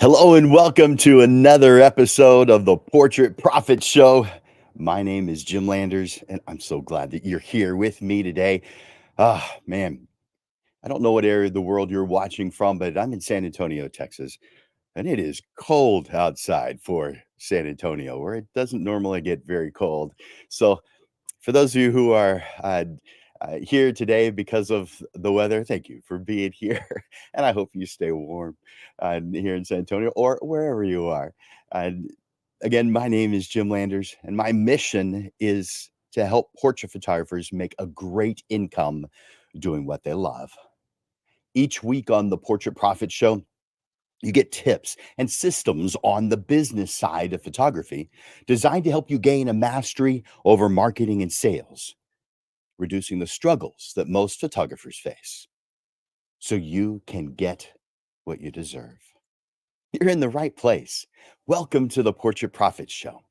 Hello and welcome to another episode of the Portrait Profit Show. My name is Jim Landers, and I'm so glad that you're here with me today. Man, I don't know what area of the world you're watching from, but I'm in San Antonio, Texas, and it is cold outside for San Antonio, where it doesn't normally get very cold. So, for those of you who are here today because of the weather, thank you for being here. And I hope you stay warm here in San Antonio or wherever you are. And again, my name is Jim Landers, and my mission is to help portrait photographers make a great income doing what they love. Each week on the Portrait Profit Show, you get tips and systems on the business side of photography designed to help you gain a mastery over marketing and sales, reducing the struggles that most photographers face so you can get what you deserve. You're in the right place. Welcome to the Portrait Profit Show.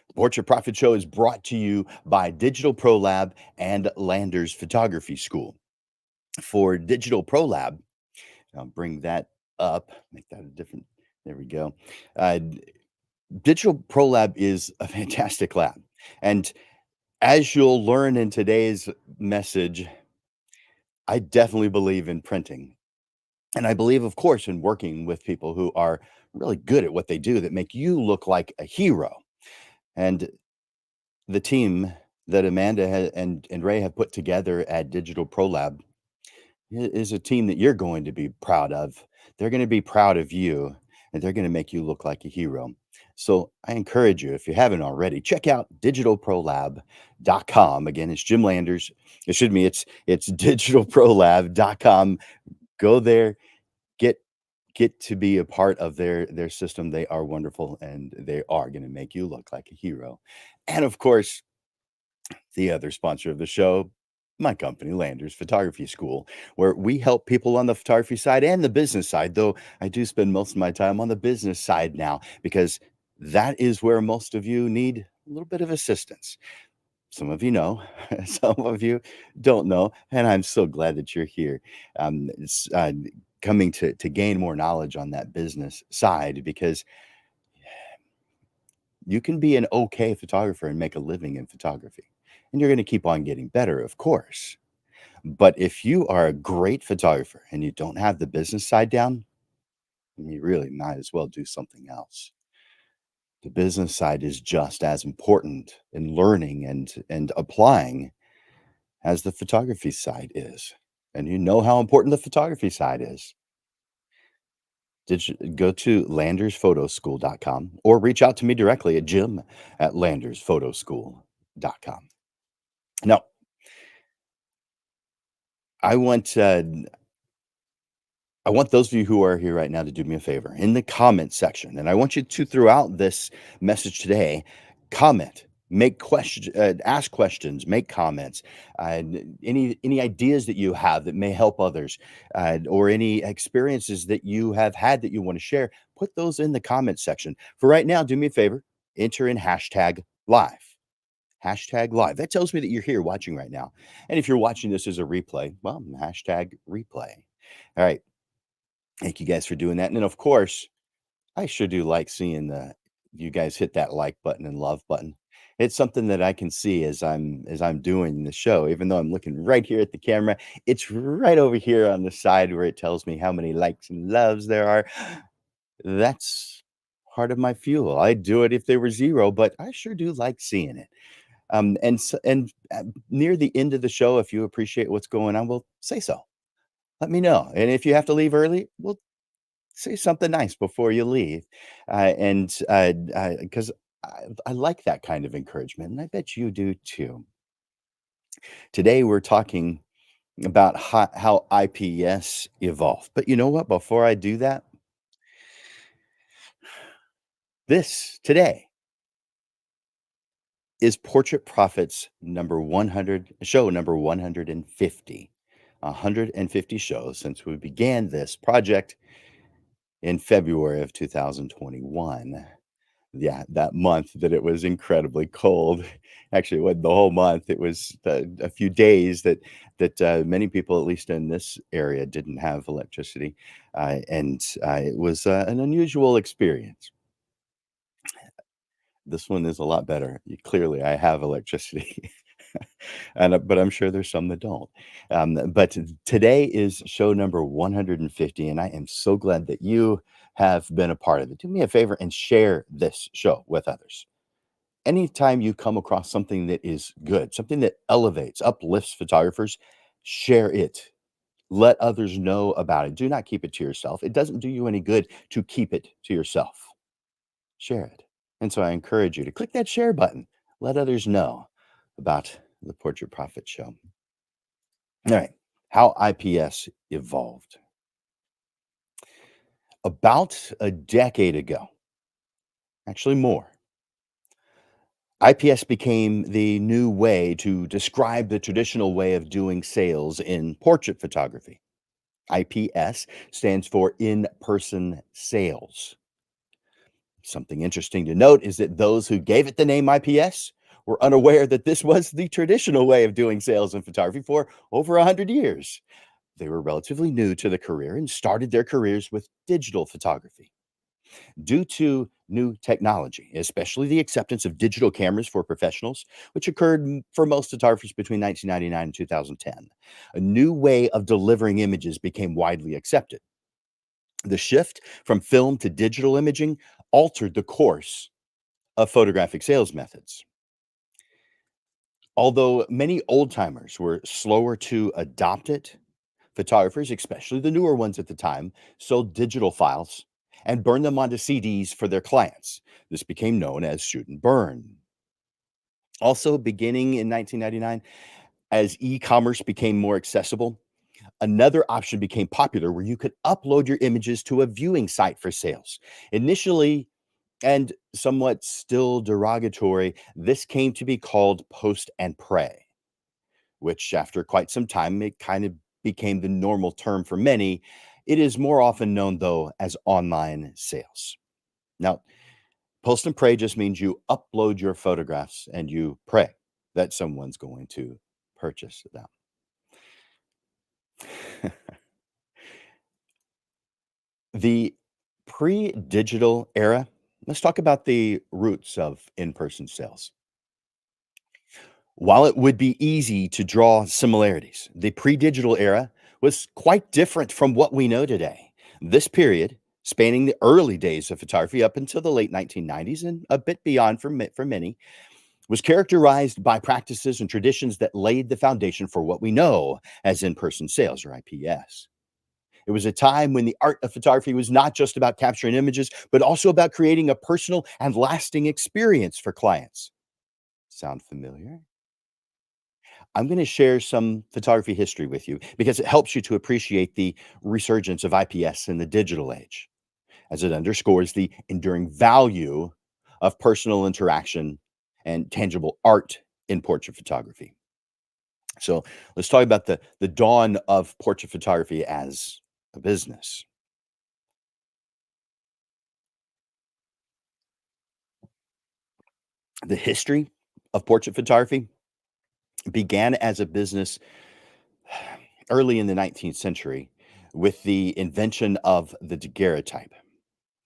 The Portrait Profit Show is brought to you by Digital Pro Lab and Landers Photography School. For Digital Pro Lab, I'll bring that up, make that a different, there we go. Uh, Digital Pro Lab is a fantastic lab. And as you'll learn in today's message, I definitely believe in printing. And I believe, of course, in working with people who are really good at what they do that make you look like a hero. And the team that Amanda and Ray have put together at Digital Pro Lab is a team that you're going to be proud of. They're going to be proud of you, and they're going to make you look like a hero. So I encourage you, if you haven't already, check out digitalprolab.com. Again, it's Jim Landers. Excuse me, it's digitalprolab.com. Go there, get get to be a part of their system. They are wonderful, and they are going to make you look like a hero. And of course, the other sponsor of the show, my company, Landers Photography School, where we help people on the photography side and the business side, though I do spend most of my time on the business side now because that is where most of you need a little bit of assistance. Some of you know, some of you don't know, and I'm so glad that you're here. It's coming to gain more knowledge on that business side because you can be an okay photographer and make a living in photography. And you're going to keep on getting better, of course. But if you are a great photographer and you don't have the business side down, you really might as well do something else. The business side is just as important in learning and applying as the photography side is. And you know how important the photography side is. Go to landersphotoschool.com or reach out to me directly at jim@landersphotoschool.com. Now, I want uh, I want those of you who are here right now to do me a favor in the comment section, and I want you to throughout this message today, comment, make questions, ask questions, make comments, any ideas that you have that may help others, or any experiences that you have had that you want to share. Put those in the comment section. For right now, do me a favor, enter in hashtag live. Hashtag live. That tells me that you're here watching right now. And if you're watching this as a replay, well, hashtag replay. All right. Thank you guys for doing that. And then, of course, I sure do like seeing the you guys hit that like button and love button. It's something that I can see as I'm doing the show, even though I'm looking right here at the camera. It's right over here on the side where it tells me how many likes and loves there are. That's part of my fuel. I'd do it if they were zero, but I sure do like seeing it. And near the end of the show, if you appreciate what's going on, well, say so. Let me know. And if you have to leave early, well, say something nice before you leave. And because I like that kind of encouragement, and I bet you do too. Today, we're talking about how IPS evolved. But you know what? Before I do that, this today is Portrait Profits number 100, show number 150. 150 shows since we began this project in February of 2021. Yeah, that month that it was incredibly cold. Actually, it wasn't the whole month. It was a few days that many people, at least in this area, didn't have electricity, and it was an unusual experience. This one is a lot better. Clearly, I have electricity, but I'm sure there's some that don't. But today is show number 150, and I am so glad that you have been a part of it. Do me a favor and share this show with others. Anytime you come across something that is good, something that elevates, uplifts photographers, share it. Let others know about it. Do not keep it to yourself. It doesn't do you any good to keep it to yourself. Share it. And so I encourage you to click that share button. Let others know about the Portrait Profit Show. All right. How IPS evolved. About a decade ago, actually more, IPS became the new way to describe the traditional way of doing sales in portrait photography. IPS stands for in person sales. Something interesting to note is that those who gave it the name IPS were unaware that this was the traditional way of doing sales in photography for over 100 years. They were relatively new to the career and started their careers with digital photography. Due to new technology, especially the acceptance of digital cameras for professionals, which occurred for most photographers between 1999 and 2010. A new way of delivering images became widely accepted. The shift from film to digital imaging altered the course of photographic sales methods. Although many old timers were slower to adopt it, photographers, especially the newer ones at the time, sold digital files and burned them onto CDs for their clients. This became known as shoot and burn. Also, beginning in 1999, as e commerce became more accessible, another option became popular where you could upload your images to a viewing site for sales. Initially, and somewhat still derogatory, this came to be called post and pray, which after quite some time, it kind of became the normal term for many. It is more often known, though, as online sales. Now, post and pray just means you upload your photographs and you pray that someone's going to purchase them. The pre digital era, let's talk about the roots of in person sales. While it would be easy to draw similarities, the pre digital era was quite different from what we know today. This period, spanning the early days of photography up until the late 1990s and a bit beyond for many, was characterized by practices and traditions that laid the foundation for what we know as in person sales or IPS. It was a time when the art of photography was not just about capturing images, but also about creating a personal and lasting experience for clients. Sound familiar? I'm going to share some photography history with you because it helps you to appreciate the resurgence of IPS in the digital age, as it underscores the enduring value of personal interaction and tangible art in portrait photography. So let's talk about the dawn of portrait photography as a business. The history of portrait photography began as a business early in the 19th century with the invention of the daguerreotype.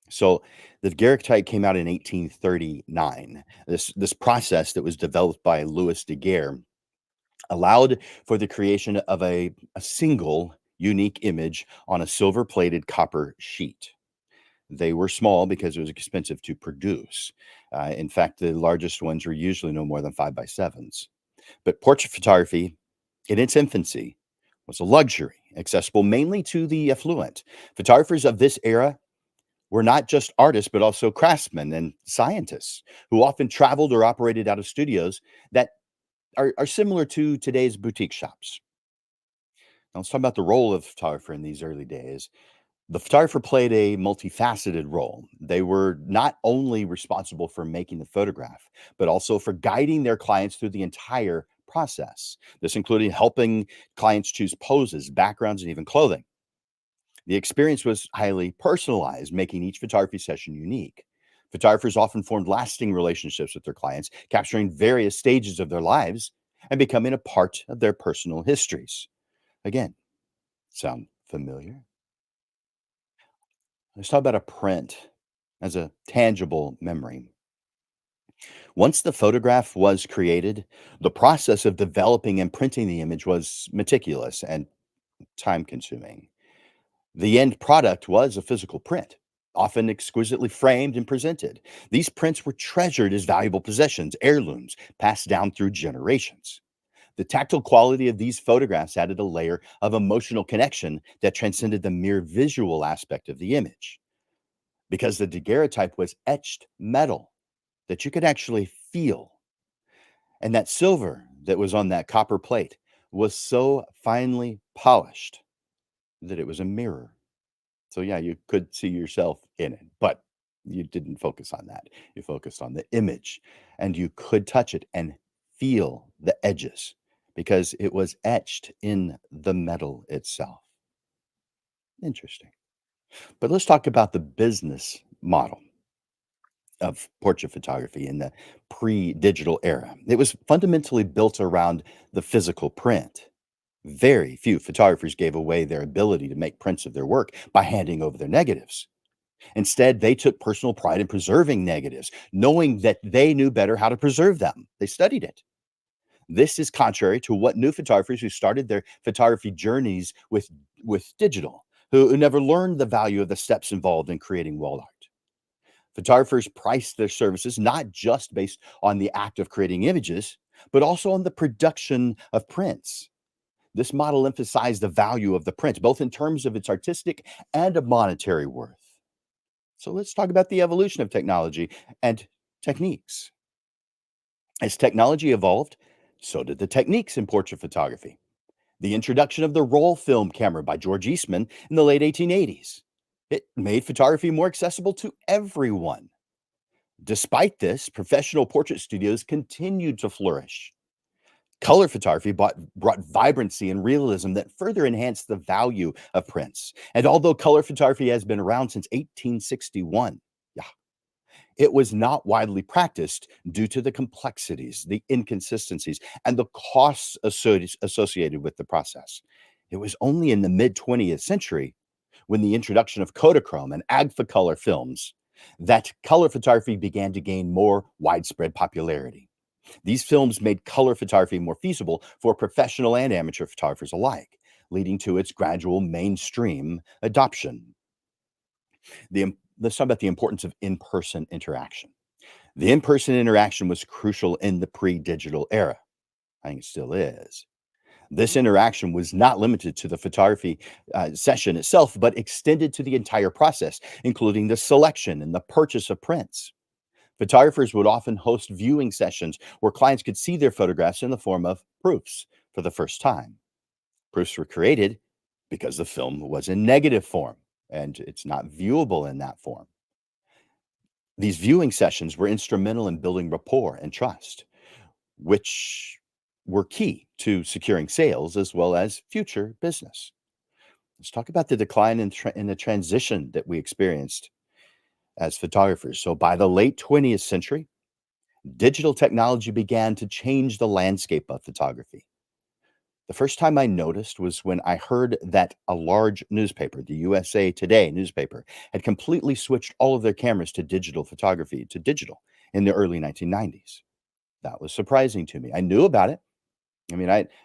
So the daguerreotype came out in 1839. This process that was developed by Louis Daguerre allowed for the creation of a single unique image on a silver plated copper sheet. They were small because it was expensive to produce. In fact, the largest ones were usually no more than 5x7s. But portrait photography, in its infancy, was a luxury, accessible mainly to the affluent. Photographers of this era were not just artists, but also craftsmen and scientists who often traveled or operated out of studios that are similar to today's boutique shops. Now, let's talk about the role of photographer in these early days. The photographer played a multifaceted role. They were not only responsible for making the photograph, but also for guiding their clients through the entire process. This included helping clients choose poses, backgrounds, and even clothing. The experience was highly personalized, making each photography session unique. Photographers often formed lasting relationships with their clients, capturing various stages of their lives and becoming a part of their personal histories. Again, sound familiar? Let's talk about a print as a tangible memory. Once the photograph was created, the process of developing and printing the image was meticulous and time consuming. The end product was a physical print, often exquisitely framed and presented. These prints were treasured as valuable possessions, heirlooms, passed down through generations. The tactile quality of these photographs added a layer of emotional connection that transcended the mere visual aspect of the image. Because the daguerreotype was etched metal that you could actually feel, and that silver that was on that copper plate was so finely polished that it was a mirror. So yeah, you could see yourself in it, but you didn't focus on that. You focused on the image, and you could touch it and feel the edges because it was etched in the metal itself. Interesting. But let's talk about the business model of portrait photography in the pre-digital era. It was fundamentally built around the physical print. Very few photographers gave away their ability to make prints of their work by handing over their negatives. Instead, they took personal pride in preserving negatives, knowing that they knew better how to preserve them. They studied it. This is contrary to what new photographers who started their photography journeys with digital, who never learned the value of the steps involved in creating wall art. Photographers priced their services not just based on the act of creating images, but also on the production of prints. This model emphasized the value of the print, both in terms of its artistic and of monetary worth. So let's talk about the evolution of technology and techniques. As technology evolved, so did the techniques in portrait photography. The introduction of the roll film camera by George Eastman in the late 1880s. It made photography more accessible to everyone. Despite this, professional portrait studios continued to flourish. Color photography brought vibrancy and realism that further enhanced the value of prints. And although color photography has been around since 1861, yeah, it was not widely practiced due to the complexities, the inconsistencies, and the costs associated with the process. It was only in the mid 20th century, when the introduction of Kodachrome and Agfacolor films, that color photography began to gain more widespread popularity. These films made color photography more feasible for professional and amateur photographers alike, leading to its gradual mainstream adoption. Let's talk about the importance of in person interaction. The in person interaction was crucial in the pre digital era. I think it still is. This interaction was not limited to the photography session itself, but extended to the entire process, including the selection and the purchase of prints. Photographers would often host viewing sessions where clients could see their photographs in the form of proofs for the first time. Proofs were created because the film was in negative form and it's not viewable in that form. These viewing sessions were instrumental in building rapport and trust, which were key to securing sales as well as future business. Let's talk about the decline in the transition that we experienced as photographers. So, by the late 20th century, digital technology began to change the landscape of photography. The first time I noticed was when I heard that a large newspaper, the USA Today newspaper, had completely switched all of their cameras to digital photography, to digital in the early 1990s. That was surprising to me. I knew about it.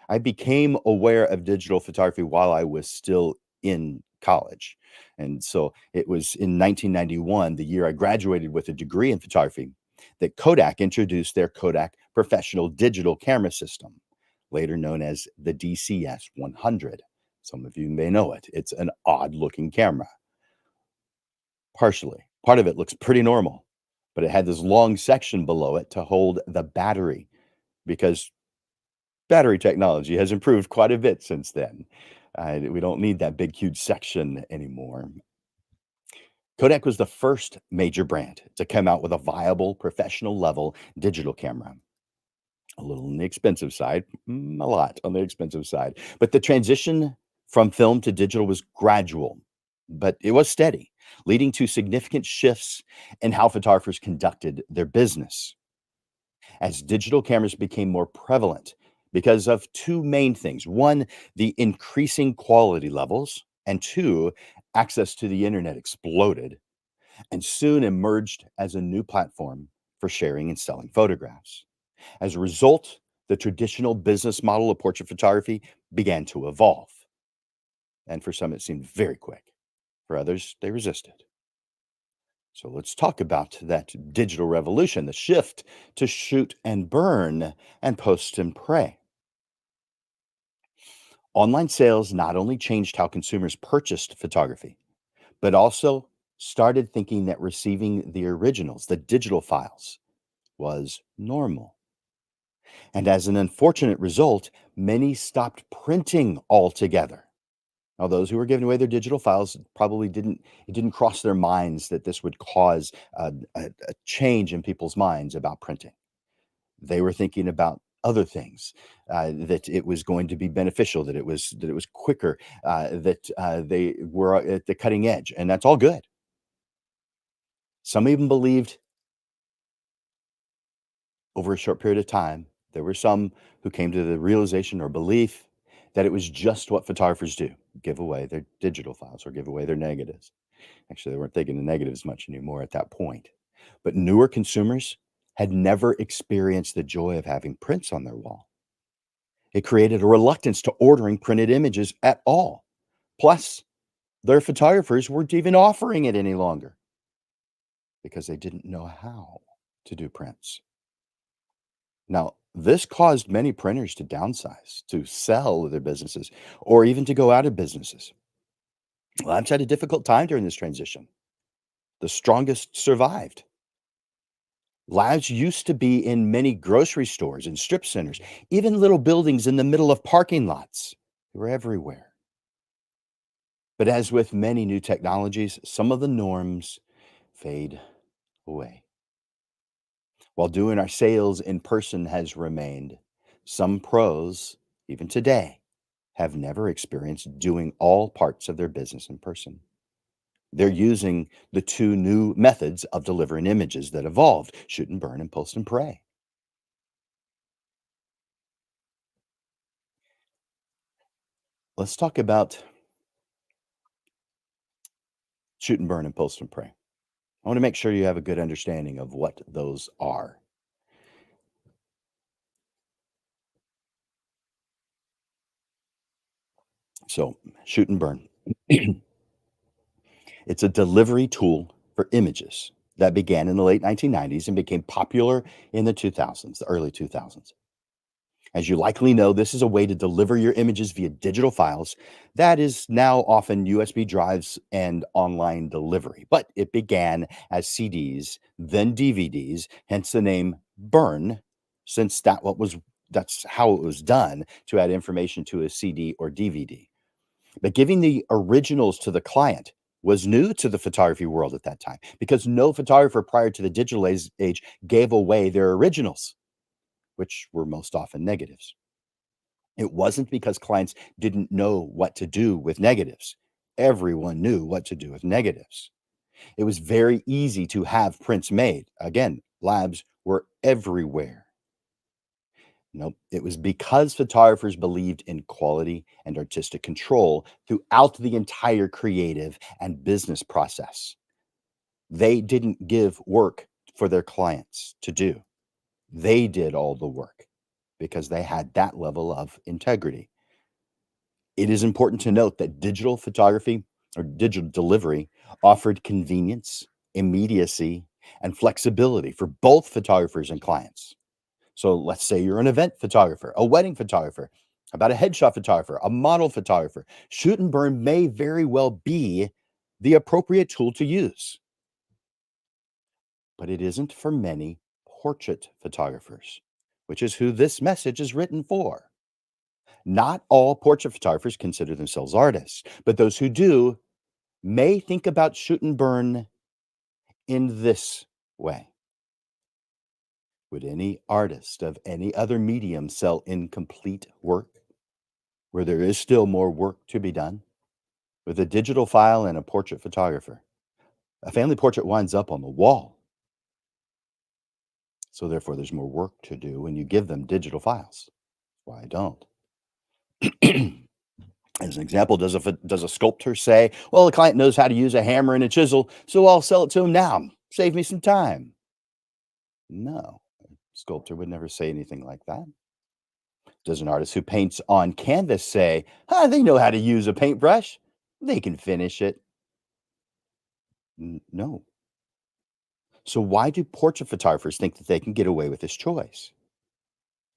I became aware of digital photography while I was still in college. And so it was in 1991, the year I graduated with a degree in photography, that Kodak introduced their Kodak Professional Digital Camera System, later known as the DCS 100. Some of you may know it. It's an odd looking camera, partially. Part of it looks pretty normal, but it had this long section below it to hold the battery because battery technology has improved quite a bit since then. We don't need that big, huge section anymore. Kodak was the first major brand to come out with a viable professional level digital camera. A little on the expensive side, a lot on the expensive side. But the transition from film to digital was gradual, but it was steady. leading to significant shifts in how photographers conducted their business. As digital cameras became more prevalent because of two main things. One, the increasing quality levels, and two, access to the internet exploded and soon emerged as a new platform for sharing and selling photographs. As a result, the traditional business model of portrait photography began to evolve. And for some, it seemed very quick. For others, they resisted. So let's talk about that digital revolution, the shift to shoot and burn and post and pray. Online sales not only changed how consumers purchased photography, but also started thinking that receiving the originals, the digital files, was normal. And as an unfortunate result, many stopped printing altogether. Now, those who were giving away their digital files probably it didn't cross their minds that this would cause a change in people's minds about printing. They were thinking about other things, that it was going to be beneficial, that it was quicker, that they were at the cutting edge, and that's all good. Some even believed over a short period of time, there were some who came to the realization or belief that it was just what photographers do, give away their digital files or give away their negatives. Actually, they weren't thinking the negatives much anymore at that point. But newer consumers had never experienced the joy of having prints on their wall. It created a reluctance to ordering printed images at all. Plus, their photographers weren't even offering it any longer because they didn't know how to do prints. Now, this caused many printers to downsize, to sell their businesses, or even to go out of businesses. Labs had a difficult time during this transition. The strongest survived. Labs used to be in many grocery stores and strip centers, even little buildings in the middle of parking lots. They were everywhere. But as with many new technologies, some of the norms fade away. While doing our sales in person has remained, some pros, even today, have never experienced doing all parts of their business in person. They're using the two new methods of delivering images that evolved: shoot and burn and post and pray. Let's talk about shoot and burn and post and pray. I want to make sure you have a good understanding of what those are. So, shoot and burn. It's a delivery tool for images that began in the late 1990s and became popular in the 2000s, the early 2000s. As you likely know, this is a way to deliver your images via digital files that is now often USB drives and online delivery. But it began as CDs, then DVDs, hence the name burn, since that's how it was done to add information to a CD or DVD. But giving the originals to the client was new to the photography world at that time because no photographer prior to the digital age gave away their originals, which were most often negatives. It wasn't because clients didn't know what to do with negatives. Everyone knew what to do with negatives. It was very easy to have prints made. Again, labs were everywhere. Nope. It was because photographers believed in quality and artistic control throughout the entire creative and business process. They didn't give work for their clients to do. They did all the work because they had that level of integrity. It is important to note that digital photography or digital delivery offered convenience, immediacy, and flexibility for both photographers and clients. So let's say you're an event photographer, a wedding photographer, about a headshot photographer, a model photographer. Shoot and burn may very well be the appropriate tool to use, but it isn't for many portrait photographers, which is who this message is written for. Not all portrait photographers consider themselves artists, but those who do may think about shoot and burn in this way. Would any artist of any other medium sell incomplete work where there is still more work to be done? With a digital file and a portrait photographer, A family portrait winds up on the wall. So therefore, there's more work to do when you give them digital files. Why I don't. As an example, does a sculptor say, "Well, the client knows how to use a hammer and a chisel, so I'll sell it to him now. Save me some time." No, sculptor would never say anything like that. Does an artist who paints on canvas say, they know how to use a paintbrush. They can finish it." No. So why do portrait photographers think that they can get away with this choice?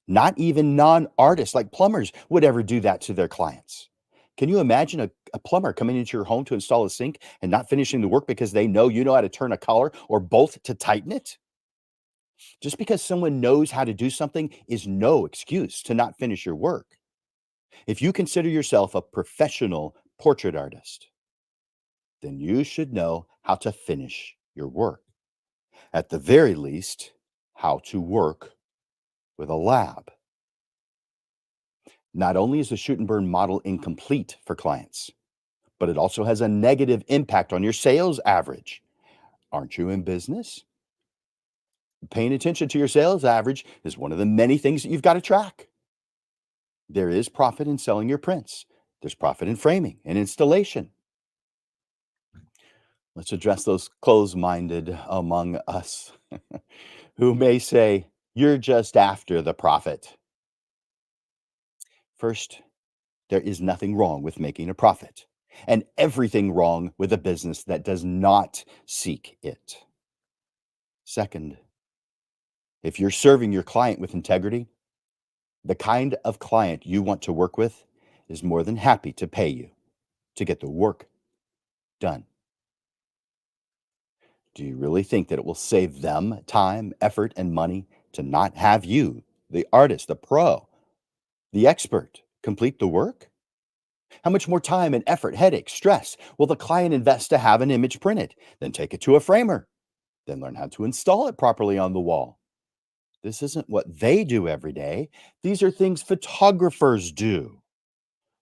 Not even non-artists like plumbers would ever do that to their clients. Can you imagine a plumber coming into your home to install a sink and not finishing the work because they know you know how to turn a collar or bolt to tighten it? Just because someone knows how to do something is no excuse to not finish your work. If you consider yourself a professional portrait artist, then you should know how to finish your work. At the very least, how to work with a lab. Not only is the shoot and burn model incomplete for clients, but it also has a negative impact on your sales average. Aren't you in business? Paying attention to your sales average is one of the many things that you've got to track. There is profit in selling your prints. There's profit in framing and installation. Let's address those closed minded among us who may say, "You're just after the profit." First, there is nothing wrong with making a profit, and everything wrong with a business that does not seek it. Second, if you're serving your client with integrity, the kind of client you want to work with is more than happy to pay you to get the work done. Do you really think that it will save them time, effort, and money to not have you, the artist, the pro, the expert, complete the work? How much more time and effort, headache, stress will the client invest to have an image printed, then take it to a framer, then learn how to install it properly on the wall? This isn't what they do every day. These are things photographers do.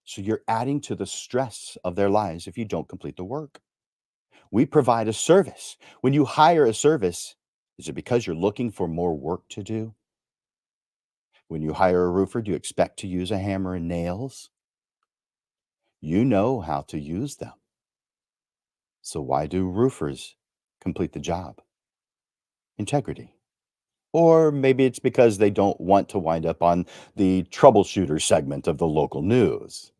So you're adding to the stress of their lives if you don't complete the work. We provide a service. When you hire a service, is it because you're looking for more work to do? When you hire a roofer, do you expect to use a hammer and nails? You know how to use them. So why do roofers complete the job? Integrity. Or maybe it's because they don't want to wind up on the troubleshooter segment of the local news.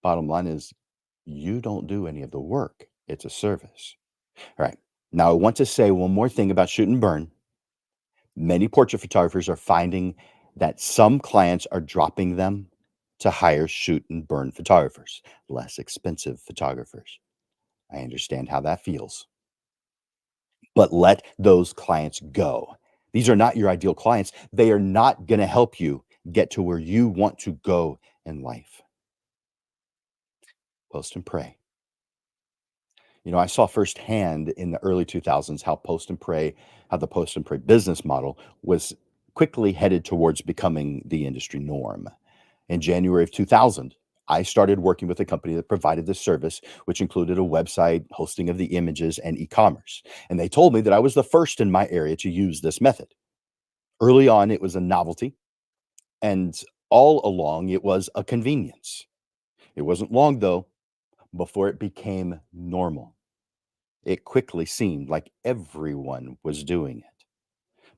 Bottom line is, you don't do any of the work. It's a service. All right. Now, I want to say one more thing about shoot and burn. Many portrait photographers are finding that some clients are dropping them to hire shoot and burn photographers, less expensive photographers. I understand how that feels, but let those clients go. These are not your ideal clients. They are not going to help you get to where you want to go in life. Post and pray. I saw firsthand in the early 2000s how the post and pray business model was quickly headed towards becoming the industry norm. In January of 2000, I started working with a company that provided this service, which included a website, hosting of the images, and e commerce. And they told me that I was the first in my area to use this method. Early on, it was a novelty, and all along, it was a convenience. It wasn't long, though, before it became normal. It quickly seemed like everyone was doing it.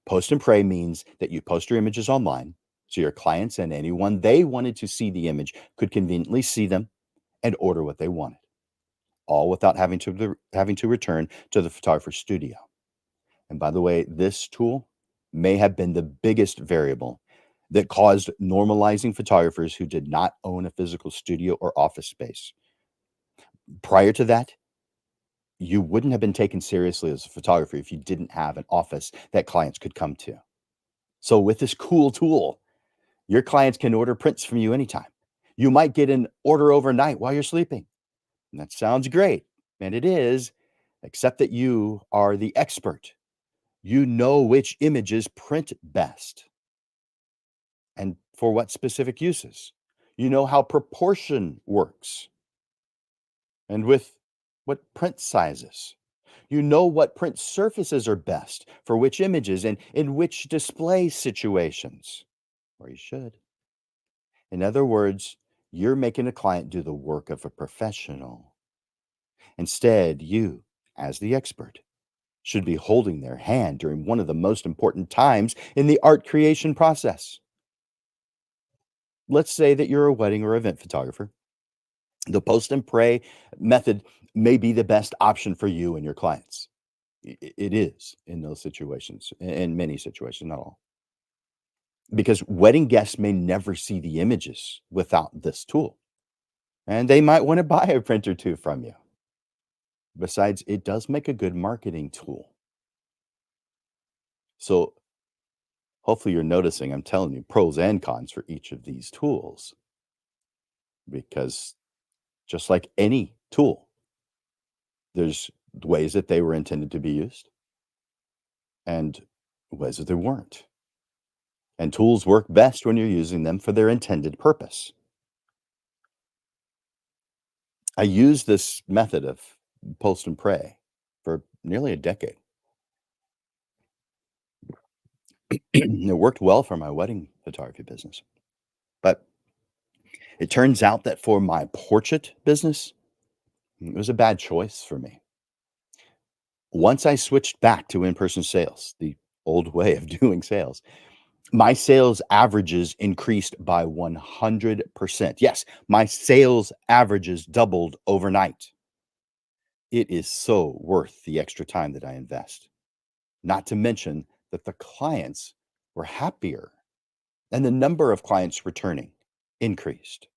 Post and pray means that you post your images online so your clients and anyone they wanted to see the image could conveniently see them and order what they wanted, all without having to return to the photographer's studio. And by the way, this tool may have been the biggest variable that caused normalizing photographers who did not own a physical studio or office space. Prior to that, you wouldn't have been taken seriously as a photographer if you didn't have an office that clients could come to. So with this cool tool, your clients can order prints from you anytime. You might get an order overnight while you're sleeping. And that sounds great. And it is, except that you are the expert. You know which images print best and for what specific uses. You know how proportion works. And with what print sizes. You know what print surfaces are best for which images and in which display situations, or you should. In other words, you're making a client do the work of a professional. Instead, you, as the expert, should be holding their hand during one of the most important times in the art creation process. Let's say that you're a wedding or event photographer. The post and pray method may be the best option for you and your clients. It is in those situations, in many situations, not all. Because wedding guests may never see the images without this tool, and they might want to buy a print or two from you. Besides, it does make a good marketing tool. So hopefully you're noticing I'm telling you pros and cons for each of these tools because just like any tool, there's ways that they were intended to be used and ways that they weren't. And tools work best when you're using them for their intended purpose. I used this method of post and pray for nearly a decade. It worked well for my wedding photography business. But it turns out that for my portrait business, it was a bad choice for me. Once I switched back to in person sales, the old way of doing sales, my sales averages increased by 100%. Yes, my sales averages doubled overnight. It is so worth the extra time that I invest. Not to mention that the clients were happier and the number of clients returning increased.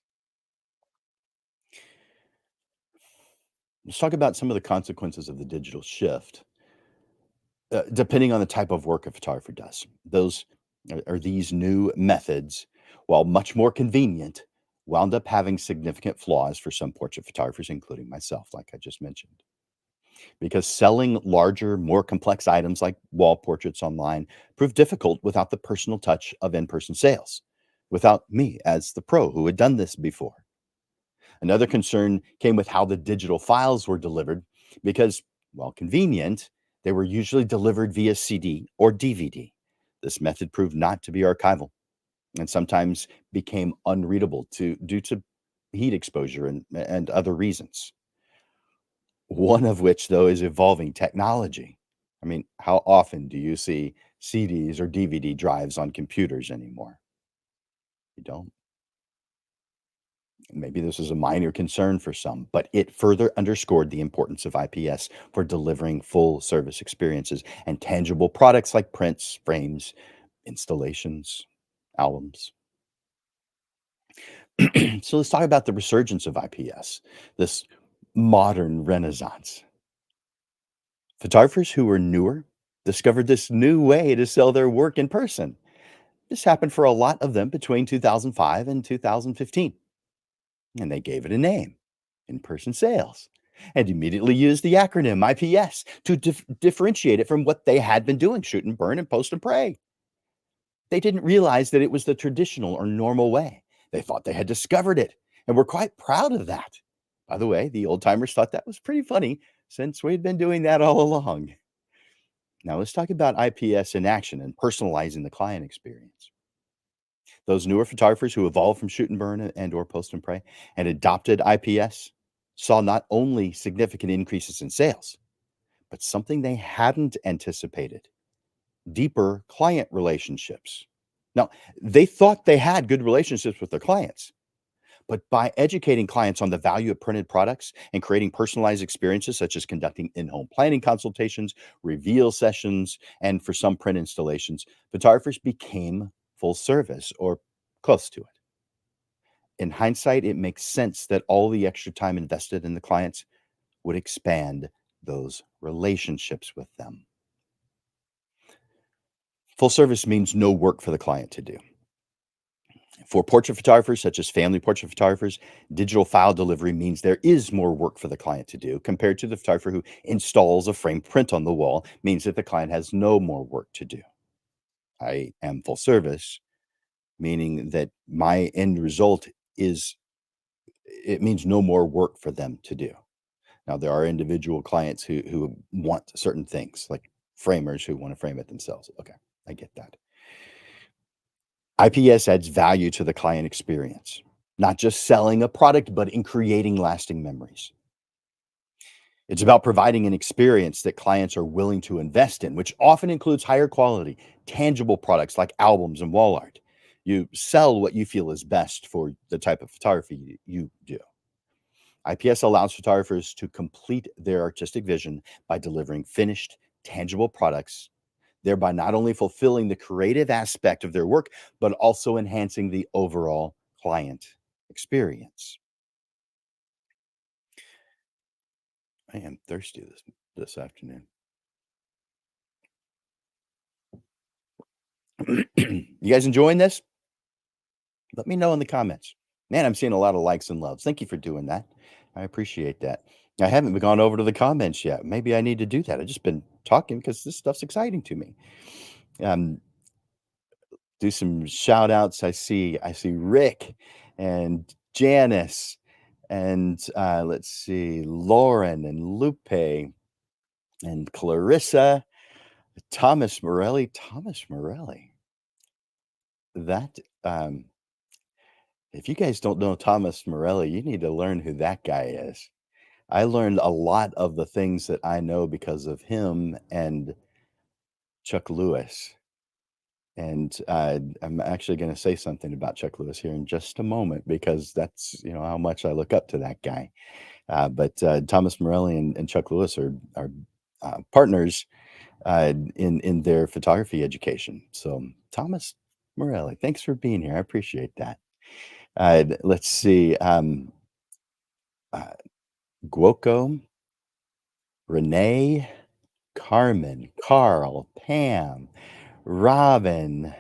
Let's talk about some of the consequences of the digital shift, depending on the type of work a photographer does. Those are these new methods, while much more convenient, wound up having significant flaws for some portrait photographers, including myself, like I just mentioned. Because selling larger, more complex items like wall portraits online proved difficult without the personal touch of in person sales, without me as the pro who had done this before. Another concern came with how the digital files were delivered because, while convenient, they were usually delivered via CD or DVD. This method proved not to be archival and sometimes became unreadable due to heat exposure and other reasons. One of which, though, is evolving technology. I mean, how often do you see CDs or DVD drives on computers anymore? You don't. Maybe this is a minor concern for some, but it further underscored the importance of IPS for delivering full service experiences and tangible products like prints, frames, installations, albums. So let's talk about the resurgence of IPS, this modern renaissance. Photographers who were newer discovered this new way to sell their work in person. This happened for a lot of them between 2005 and 2015, and they gave it a name, in person sales, and immediately used the acronym IPS to differentiate it from what they had been doing, shoot and burn and post and pray. They didn't realize that it was the traditional or normal way. They thought they had discovered it and were quite proud of that. By the way, the old timers thought that was pretty funny since we'd been doing that all along. Now, let's talk about IPS in action and personalizing the client experience. Those newer photographers who evolved from shoot and burn and or post and pray and adopted IPS saw not only significant increases in sales, but something they hadn't anticipated, deeper client relationships. Now, they thought they had good relationships with their clients, but by educating clients on the value of printed products and creating personalized experiences, such as conducting in home planning consultations, reveal sessions, and for some print installations, photographers became full service or close to it. In hindsight, it makes sense that all the extra time invested in the clients would expand those relationships with them. Full service means no work for the client to do. For portrait photographers, such as family portrait photographers, digital file delivery means there is more work for the client to do compared to the photographer who installs a framed print on the wall, means that the client has no more work to do. I am full service, meaning that my end result is it means no more work for them to do. Now, there are individual clients who want certain things, like framers who want to frame it themselves. Okay, I get that. IPS adds value to the client experience, not just selling a product, but in creating lasting memories. It's about providing an experience that clients are willing to invest in, which often includes higher quality, tangible products like albums and wall art. You sell what you feel is best for the type of photography you do. IPS allows photographers to complete their artistic vision by delivering finished, tangible products, thereby not only fulfilling the creative aspect of their work, but also enhancing the overall client experience. I am thirsty this afternoon. You guys enjoying this? Let me know in the comments. Man, I'm seeing a lot of likes and loves. Thank you for doing that. I appreciate that. I haven't gone over to the comments yet. Maybe I need to do that. I've just been talking because this stuff's exciting to me. Um, do some shout outs. I see Rick and Janice and let's see, Lauren and Lupe and Clarissa, Thomas Morelli. Thomas Morelli. That if you guys don't know Thomas Morelli, you need to learn who that guy is. I learned a lot of the things that I know because of him and Chuck Lewis. And I'm actually going to say something about Chuck Lewis here in just a moment because that's how much I look up to that guy. But Thomas Morelli and Chuck Lewis are partners in their photography education. So Thomas Morelli, thanks for being here. I appreciate that. Let's see. Uh, Guoco, Renee, Carmen, Carl, Pam, Robin,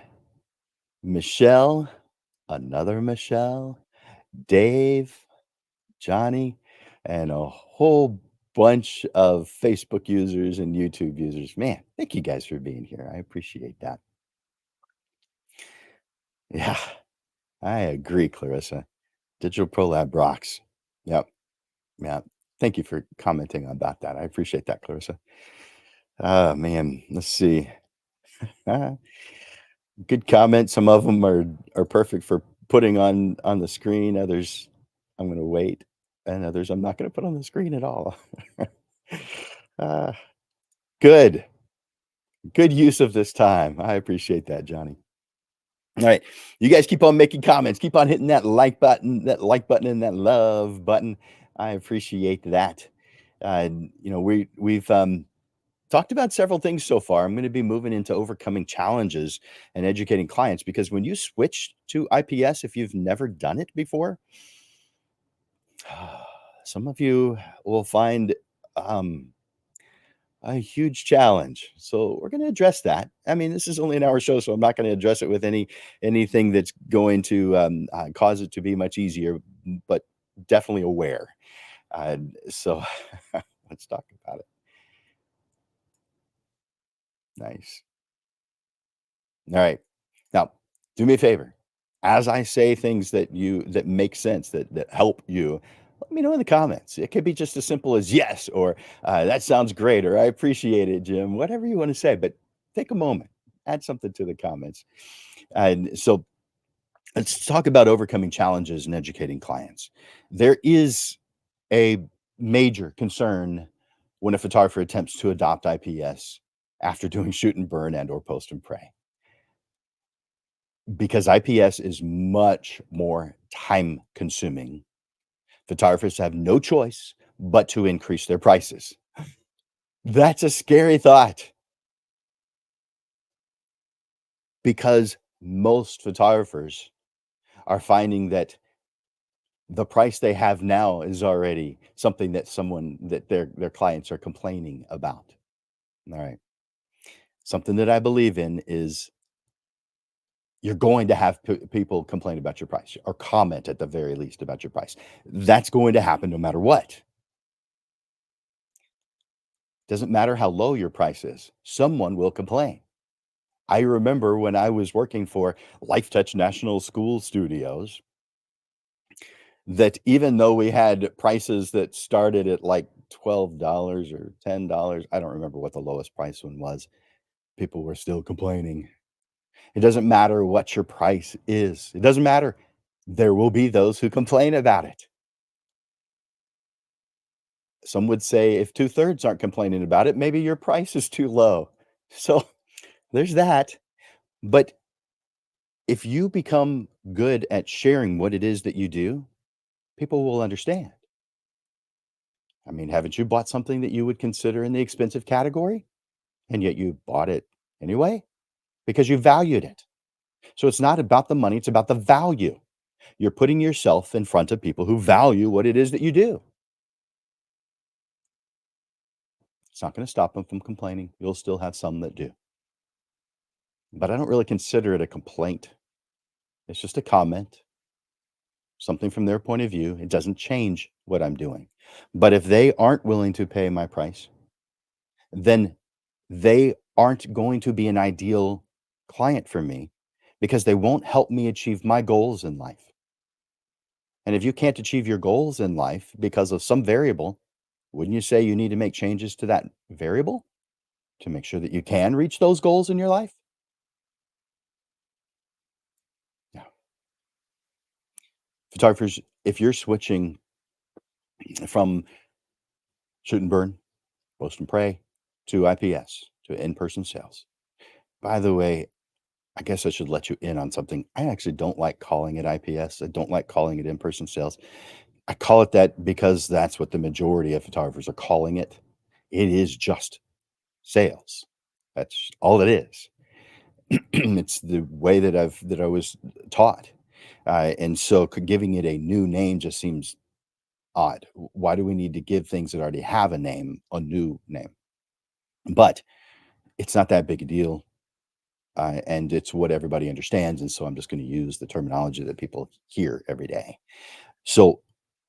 Michelle, another Michelle, Dave, Johnny, and a whole bunch of Facebook users and YouTube users. Man, thank you guys for being here. I appreciate that. Yeah, I agree, Clarissa. Digital Pro Lab rocks. Yep. Yeah. Thank you for commenting about that. I appreciate that, Clarissa. Oh man, let's see. Ah, good comment. Some of them are perfect for putting on the screen. Others I'm gonna wait, and others I'm not gonna put on the screen at all. Ah, good. Good use of this time. I appreciate that, Johnny. All right. You guys keep on making comments. Keep on hitting that like button and that love button. I appreciate that. We've talked about several things so far. I'm going to be moving into overcoming challenges and educating clients because when you switch to IPS, if you've never done it before, some of you will find um, a huge challenge. So we're going to address that. I mean, this is only an hour show, so I'm not going to address it with anything that's going to cause it to be much easier, but definitely aware. So let's talk about it. Nice. All right. Now, do me a favor. As I say things that make sense, that help you, let me know in the comments. It could be just as simple as yes, or that sounds great, or I appreciate it, Jim. Whatever you want to say, but take a moment, add something to the comments. And so let's talk about overcoming challenges and educating clients. There is a major concern when a photographer attempts to adopt IPS after doing shoot and burn and or post and pray because IPS is much more time consuming. Photographers have no choice but to increase their prices. That's a scary thought because most photographers are finding that the price they have now is already something that their clients are complaining about. All right. Something that I believe in is you're going to have people complain about your price or comment at the very least about your price. That's going to happen no matter what. Doesn't matter how low your price is, someone will complain. I remember when I was working for Life Touch National School Studios, that even though we had prices that started at like $12 or $10, I don't remember what the lowest price one was, people were still complaining. It doesn't matter what your price is. It doesn't matter. There will be those who complain about it. Some would say if two-thirds aren't complaining about it, maybe your price is too low. So there's that. But if you become good at sharing what it is that you do, people will understand. I mean, haven't you bought something that you would consider in the expensive category? And yet you bought it anyway because you valued it. So it's not about the money, it's about the value. You're putting yourself in front of people who value what it is that you do. It's not going to stop them from complaining. You'll still have some that do. But I don't really consider it a complaint. It's just a comment, something from their point of view. It doesn't change what I'm doing. But if they aren't willing to pay my price, then they aren't going to be an ideal client for me because they won't help me achieve my goals in life. And if you can't achieve your goals in life because of some variable, wouldn't you say you need to make changes to that variable to make sure that you can reach those goals in your life? Yeah. Photographers, if you're switching from shoot and burn, post and pray to IPS, to in person sales, by the way, I guess I should let you in on something. I actually don't like calling it IPS. I don't like calling it in person sales. I call it that because that's what the majority of photographers are calling it. It is just sales. That's all it is. It's the way that I was taught, and so giving it a new name just seems odd. Why do we need to give things that already have a name a new name? But it's not that big a deal, and it's what everybody understands. And so I'm just going to use the terminology that people hear every day. So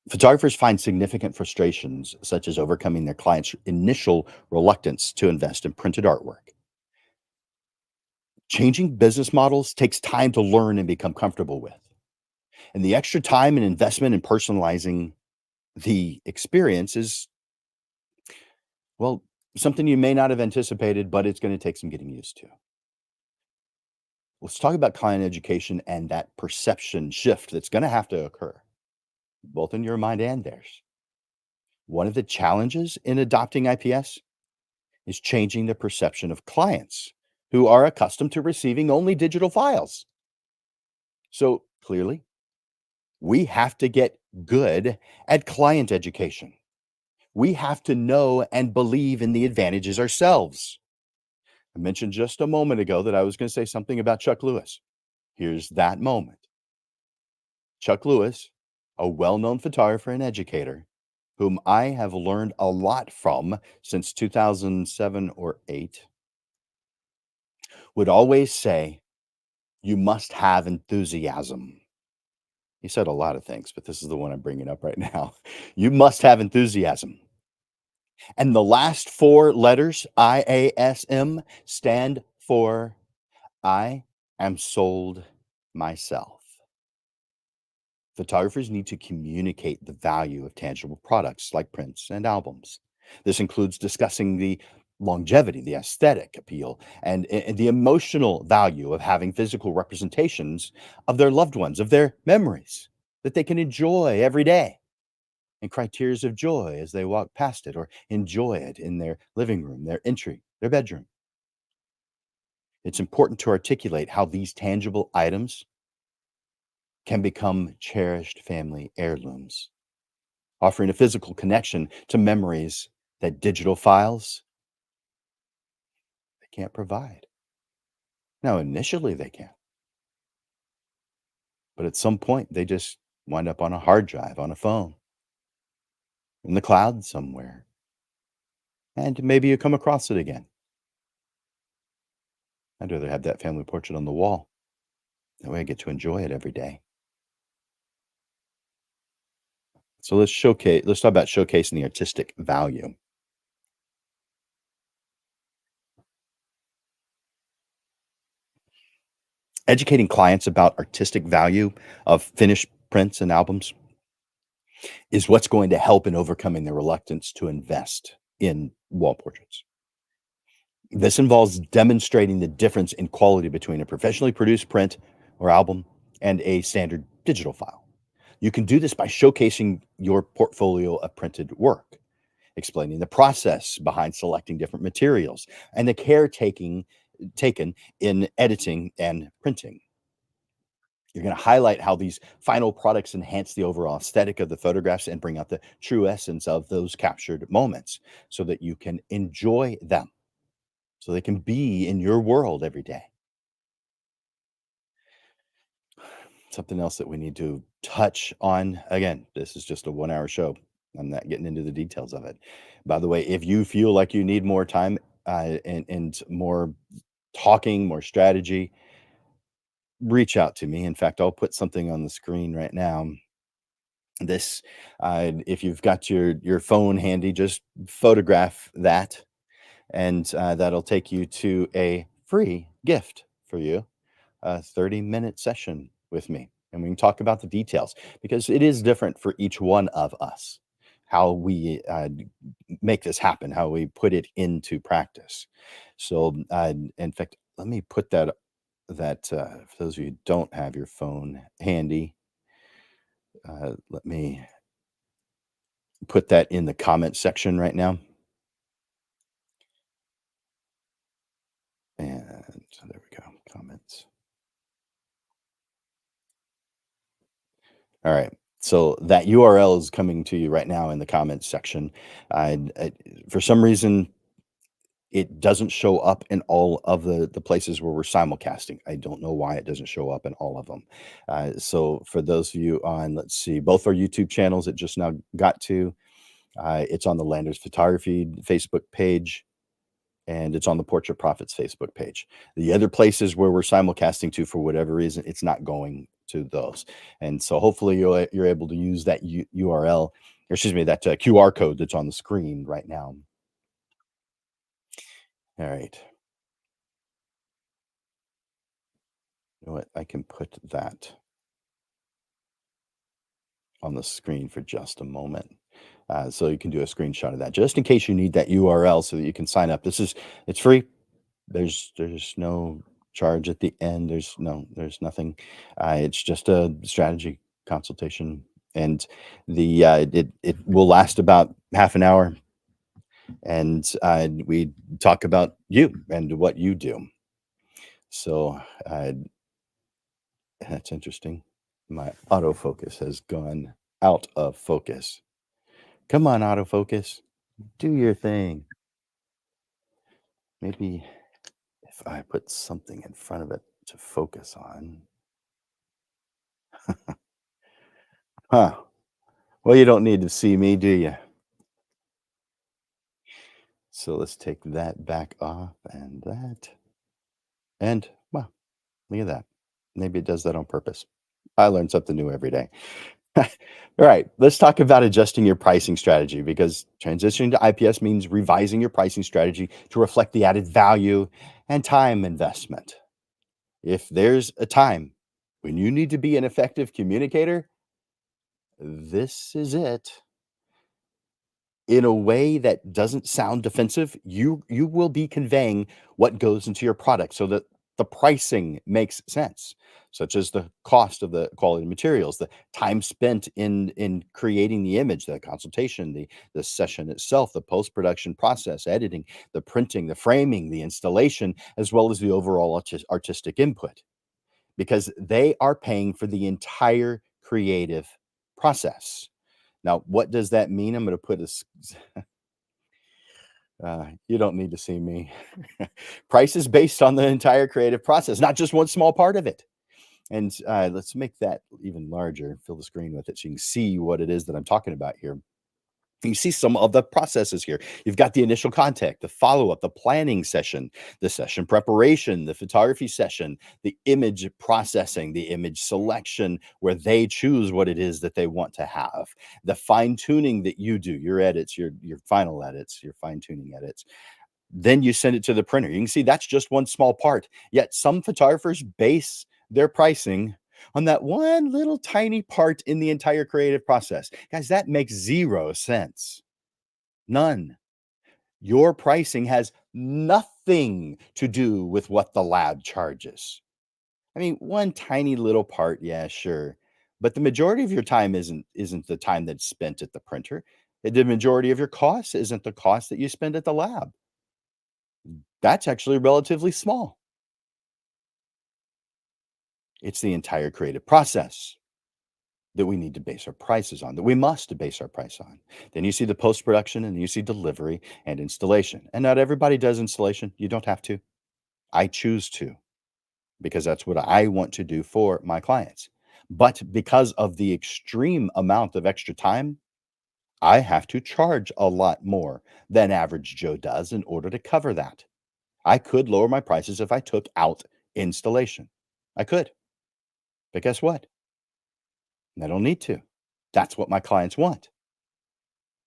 photographers find significant frustrations, such as overcoming their clients' initial reluctance to invest in printed artwork. Changing business models takes time to learn and become comfortable with. And the extra time and investment in personalizing the experience is, well, something you may not have anticipated, but it's going to take some getting used to. Let's talk about client education and that perception shift that's going to have to occur, both in your mind and theirs. One of the challenges in adopting IPS is changing the perception of clients who are accustomed to receiving only digital files. So clearly, we have to get good at client education. We have to know and believe in the advantages ourselves. I mentioned just a moment ago that I was going to say something about Chuck Lewis. Here's that moment. Chuck Lewis, a well known photographer and educator, whom I have learned a lot from since 2007 or 8, would always say, "You must have enthusiasm." He said a lot of things, but this is the one I'm bringing up right now. You must have enthusiasm. And the last four letters, IASM, stand for I am sold myself. Photographers need to communicate the value of tangible products like prints and albums. This includes discussing the longevity, the aesthetic appeal, and the emotional value of having physical representations of their loved ones, of their memories that they can enjoy every day, and criteria of joy as they walk past it or enjoy it in their living room, their entry, their bedroom. It's important to articulate how these tangible items can become cherished family heirlooms, offering a physical connection to memories that digital files they can't provide. Now, initially they can, but at some point they just wind up on a hard drive, on a phone, in the cloud somewhere, and maybe you come across it again. I'd rather have that family portrait on the wall. That way I get to enjoy it every day. So let's talk about showcasing the artistic value. Educating clients about artistic value of finished prints and albums is what's going to help in overcoming the reluctance to invest in wall portraits. This involves demonstrating the difference in quality between a professionally produced print or album and a standard digital file. You can do this by showcasing your portfolio of printed work, explaining the process behind selecting different materials and the care taken in editing and printing. You're going to highlight how these final products enhance the overall aesthetic of the photographs and bring out the true essence of those captured moments so that you can enjoy them, so they can be in your world every day. Something else that we need to touch on, again, this is just a 1 hour show. I'm not getting into the details of it. By the way, if you feel like you need more time and more talking, more strategy, reach out to me. In fact, I'll put something on the screen right now. This, if you've got your phone handy, just photograph that, and that'll take you to a free gift for you, a 30-minute session with me, and we can talk about the details because it is different for each one of us how we make this happen, how we put it into practice. So, in fact, let me put that for those of you who don't have your phone handy, let me put that in the comment section right now. And so there we go, comments. All right. So that URL is coming to you right now in the comments section. I for some reason, it doesn't show up in all of the places where we're simulcasting. I don't know why it doesn't show up in all of them. So for those of you on, let's see, both our YouTube channels, it just now got to. It's on the Landers Photography Facebook page, and it's on the Portrait Profits Facebook page. The other places where we're simulcasting to, for whatever reason, it's not going to those. And so hopefully you're able to use that URL, or excuse me, that QR code that's on the screen right now. All right. You know what? I can put that on the screen for just a moment. So you can do a screenshot of that just in case you need that URL so that you can sign up. It's free. There's no charge at the end. There's nothing. It's just a strategy consultation, and it will last about half an hour, and we talk about you and what you do. So that's interesting. My autofocus has gone out of focus. Come on, autofocus, do your thing. Maybe if I put something in front of it to focus on. Huh. Well, you don't need to see me, do you? So let's take that back off and that. And, well, look at that. Maybe it does that on purpose. I learn something new every day. All right, let's talk about adjusting your pricing strategy because transitioning to IPS means revising your pricing strategy to reflect the added value and time investment. If there's a time when you need to be an effective communicator, this is it. In a way that doesn't sound defensive, you will be conveying what goes into your product so that the pricing makes sense, such as the cost of the quality materials, the time spent in creating the image, the consultation, the session itself, the post-production process, editing, the printing, the framing, the installation, as well as the overall artistic input, because they are paying for the entire creative process. Now, what does that mean? I'm going to put you don't need to see me. Price is based on the entire creative process, not just one small part of it. And let's make that even larger, fill the screen with it so you can see what it is that I'm talking about here. You see some of the processes here. You've got the initial contact, the follow-up, the planning session, the session preparation, the photography session, the image processing, the image selection, where they choose what it is that they want to have, the fine-tuning that you do, your edits, your final edits, your fine-tuning edits. Then you send it to the printer. You can see that's just one small part. Yet some photographers base their pricing on that one little tiny part in the entire creative process. Guys, that makes zero sense. None. Your pricing has nothing to do with what the lab charges. I mean, one tiny little part, yeah, sure. But the majority of your time isn't the time that's spent at the printer. The majority of your cost isn't the cost that you spend at the lab. That's actually relatively small. It's the entire creative process that we need to base our prices on, that we must base our price on. Then you see the post production and you see delivery and installation. And not everybody does installation. You don't have to. I choose to because that's what I want to do for my clients. But because of the extreme amount of extra time, I have to charge a lot more than average Joe does in order to cover that. I could lower my prices if I took out installation. I could. But guess what? I don't need to. That's what my clients want.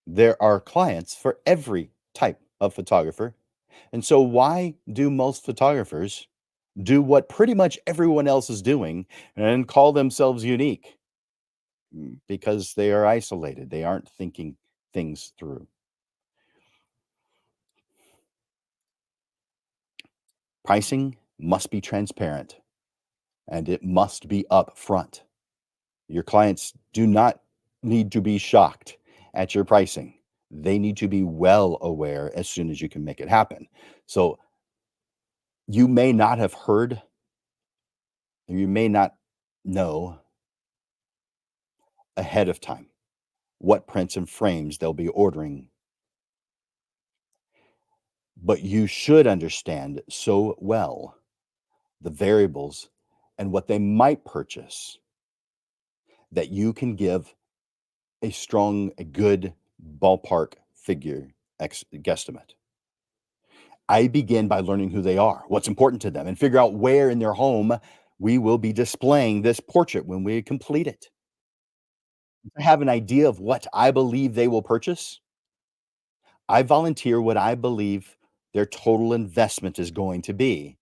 There are clients for every type of photographer. And so, why do most photographers do what pretty much everyone else is doing and call themselves unique? Because they are isolated. They aren't thinking things through. Pricing must be transparent and it must be upfront. Your clients do not need to be shocked at your pricing. They need to be well aware as soon as you can make it happen. So you may not have heard, or you may not know ahead of time what prints and frames they'll be ordering, but you should understand so well the variables and what they might purchase that you can give a good ballpark figure guesstimate. I begin by learning who they are, what's important to them, and figure out where in their home we will be displaying this portrait when we complete it. I have an idea of what I believe they will purchase. I volunteer what I believe their total investment is going to be.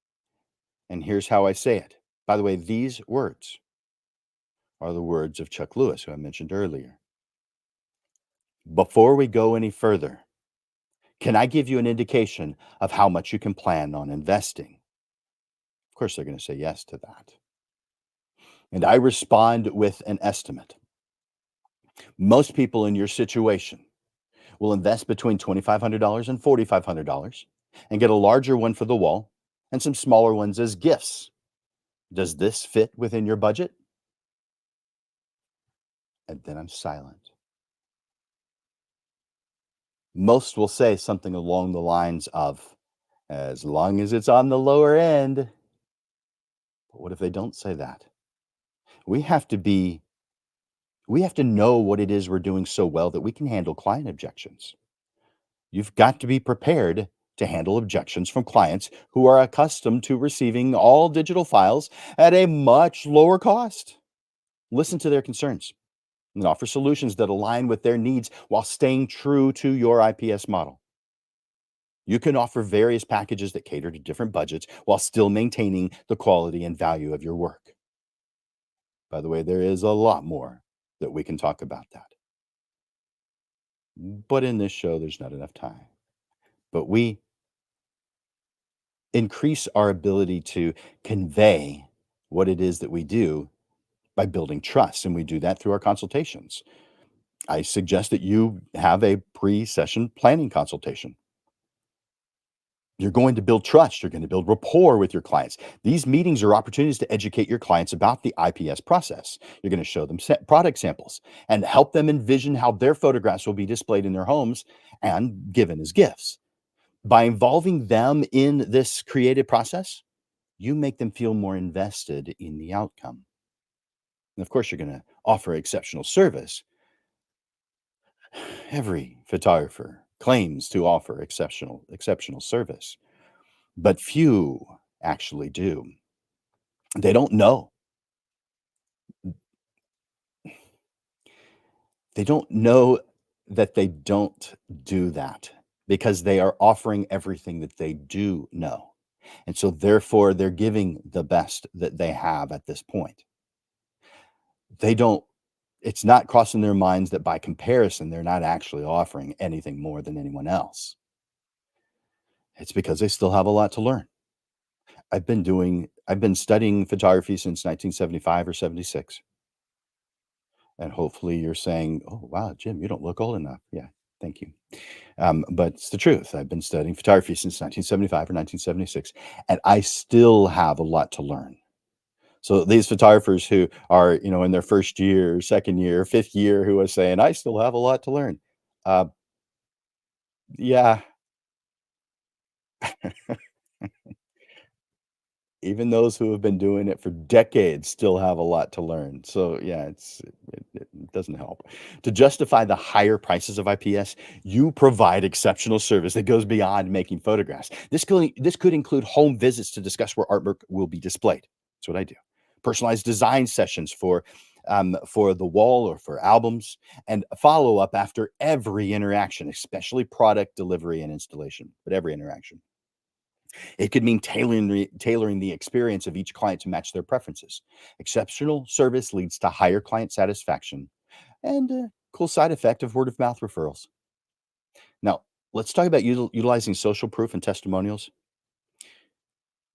And here's how I say it. By the way, these words are the words of Chuck Lewis, who I mentioned earlier. Before we go any further, can I give you an indication of how much you can plan on investing? Of course, they're going to say yes to that. And I respond with an estimate. Most people in your situation will invest between $2,500 and $4,500 and get a larger one for the wall and some smaller ones as gifts. Does this fit within your budget? And then I'm silent. Most will say something along the lines of, as long as it's on the lower end. But what if they don't say that? We have to be, we have to know what it is we're doing so well that we can handle client objections. You've got to be prepared to handle objections from clients who are accustomed to receiving all digital files at a much lower cost. Listen to their concerns and offer solutions that align with their needs while staying true to your IPS model. You can offer various packages that cater to different budgets while still maintaining the quality and value of your work. By the way, there is a lot more that we can talk about that. But in this show, there's not enough time. But we increase our ability to convey what it is that we do by building trust. And we do that through our consultations. I suggest that you have a pre session planning consultation. You're going to build trust. You're going to build rapport with your clients. These meetings are opportunities to educate your clients about the IPS process. You're going to show them product samples and help them envision how their photographs will be displayed in their homes and given as gifts. By involving them in this creative process, you make them feel more invested in the outcome. And of course, you're going to offer exceptional service. Every photographer claims to offer exceptional service, but few actually do. They don't know. They don't know that they don't do that because they are offering everything that they do know. And so therefore they're giving the best that they have at this point. They don't it's not crossing their minds that by comparison, they're not actually offering anything more than anyone else. It's because they still have a lot to learn. I've been studying photography since 1975 or 76, and hopefully you're saying, "Oh, wow, Jim, you don't look old enough." Yeah, thank you. But it's the truth. I've been studying photography since 1975 or 1976, and I still have a lot to learn. So these photographers who are, in their first year, second year, fifth year, who are saying, "I still have a lot to learn." Uh, yeah, even those who have been doing it for decades still have a lot to learn. So yeah, it doesn't help. To justify the higher prices of IPS, you provide exceptional service that goes beyond making photographs. This could include home visits to discuss where artwork will be displayed. That's what I do. Personalized design sessions for the wall or for albums, and follow up after every interaction, especially product delivery and installation, but every interaction. It could mean tailoring the experience of each client to match their preferences. Exceptional service leads to higher client satisfaction and a cool side effect of word of mouth referrals. Now, let's talk about utilizing social proof and testimonials.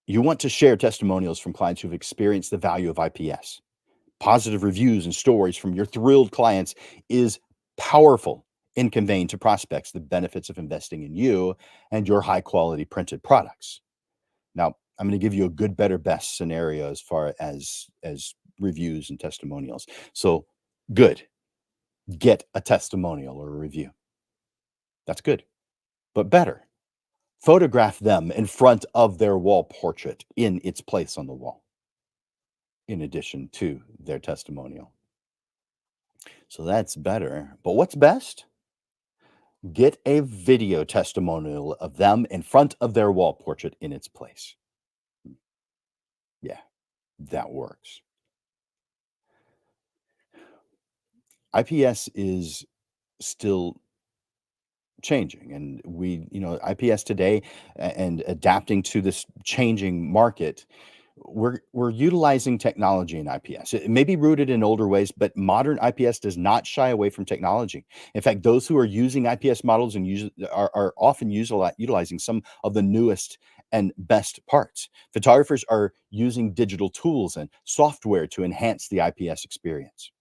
You want to share testimonials from clients who've experienced the value of IPS. Positive reviews and stories from your thrilled clients is powerful in conveying to prospects the benefits of investing in you and your high quality printed products. Now, I'm going to give you a good, better, best scenario as far as reviews and testimonials. So, good, get a testimonial or a review. That's good. But better, photograph them in front of their wall portrait in its place on the wall, in addition to their testimonial. So that's better. But what's best? Get a video testimonial of them in front of their wall portrait in its place. Yeah, that works. IPS is still changing, and IPS today and adapting to this changing market. We're utilizing technology in IPS. It may be rooted in older ways, but modern IPS does not shy away from technology. In fact, those who are using IPS models and are often utilizing some of the newest and best parts. Photographers are using digital tools and software to enhance the IPS experience.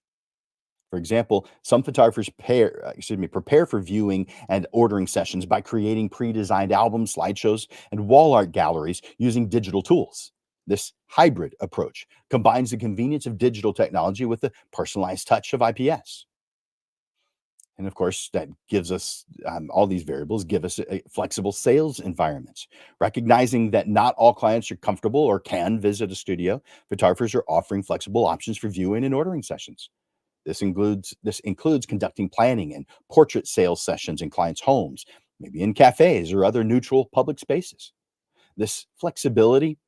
For example, some photographers prepare for viewing and ordering sessions by creating pre-designed albums, slideshows, and wall art galleries using digital tools. This hybrid approach combines the convenience of digital technology with the personalized touch of IPS. And of course, that gives us all these variables give us flexible sales environments. Recognizing that not all clients are comfortable or can visit a studio, photographers are offering flexible options for viewing and ordering sessions. This includes conducting planning and portrait sales sessions in clients' homes, maybe in cafes or other neutral public spaces. This flexibility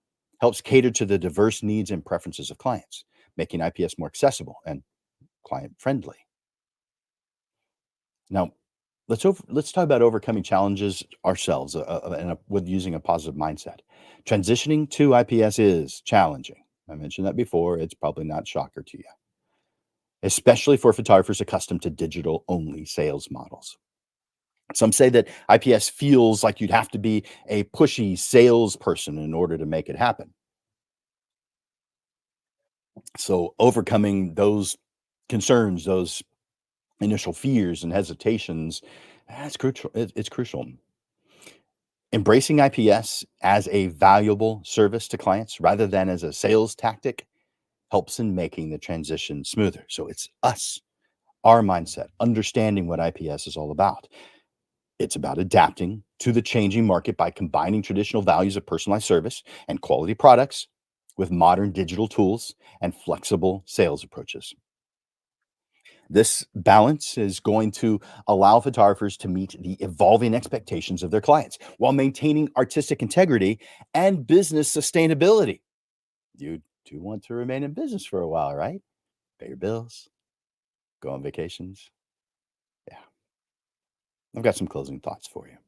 helps cater to the diverse needs and preferences of clients, making IPS more accessible and client friendly. Now, let's talk about overcoming challenges ourselves with using a positive mindset. Transitioning to IPS is challenging. I mentioned that before. It's probably not shocker to you, especially for photographers accustomed to digital only sales models. Some say that IPS feels like you'd have to be a pushy salesperson in order to make it happen. So, overcoming those concerns, those initial fears and hesitations, that's crucial. It's crucial. Embracing IPS as a valuable service to clients rather than as a sales tactic helps in making the transition smoother. So, it's us, our mindset, understanding what IPS is all about. It's about adapting to the changing market by combining traditional values of personalized service and quality products with modern digital tools and flexible sales approaches. This balance is going to allow photographers to meet the evolving expectations of their clients while maintaining artistic integrity and business sustainability. You do want to remain in business for a while, right? Pay your bills, go on vacations. Yeah, I've got some closing thoughts for you.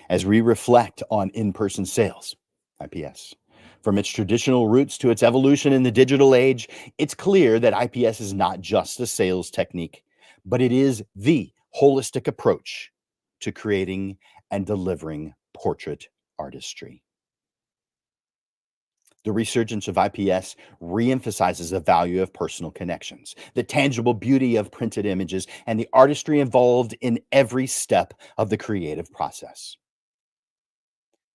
As we reflect on in person sales, IPS, From its traditional roots to its evolution in the digital age, it's clear that IPS is not just a sales technique, but it is the holistic approach to creating and delivering portrait artistry. The resurgence of IPS reemphasizes the value of personal connections, the tangible beauty of printed images, and the artistry involved in every step of the creative process.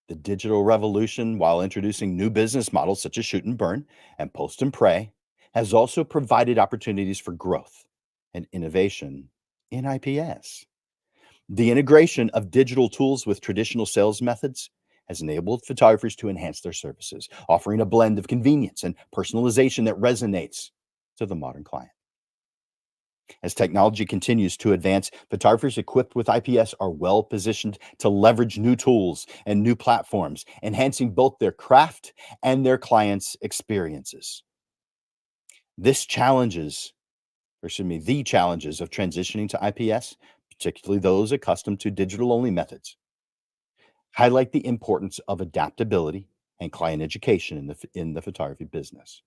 The digital revolution, while introducing new business models such as shoot and burn and post and pray, has also provided opportunities for growth and innovation in IPS. The integration of digital tools with traditional sales methods has enabled photographers to enhance their services, offering a blend of convenience and personalization that resonates to the modern client. As technology continues to advance, photographers equipped with IPS are well positioned to leverage new tools and new platforms, enhancing both their craft and their clients' experiences. This challenges, or excuse me, the challenges of transitioning to IPS, particularly those accustomed to digital only methods, highlight the importance of adaptability and client education in the photography business.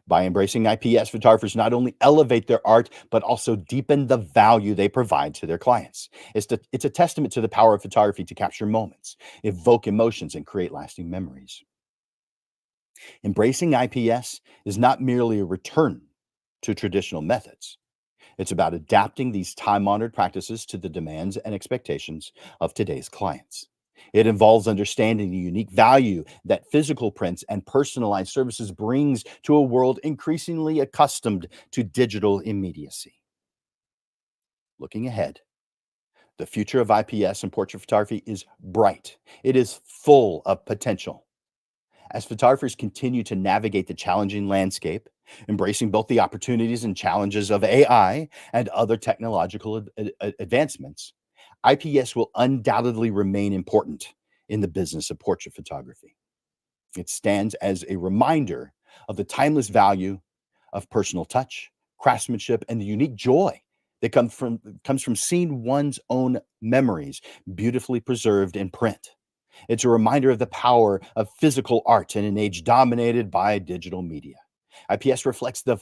By embracing IPS, photographers not only elevate their art, but also deepen the value they provide to their clients. It's a testament to the power of photography to capture moments, evoke emotions, and create lasting memories. Embracing IPS is not merely a return to traditional methods. It's about adapting these time honored practices to the demands and expectations of today's clients. It involves understanding the unique value that physical prints and personalized services brings to a world increasingly accustomed to digital immediacy. Looking ahead, the future of IPS and portrait photography is bright. It is full of potential. As photographers continue to navigate the challenging landscape, embracing both the opportunities and challenges of AI and other technological advancements, IPS will undoubtedly remain important in the business of portrait photography. It stands as a reminder of the timeless value of personal touch, craftsmanship, and the unique joy that comes from seeing one's own memories beautifully preserved in print. It's a reminder of the power of physical art in an age dominated by digital media. IPS reflects the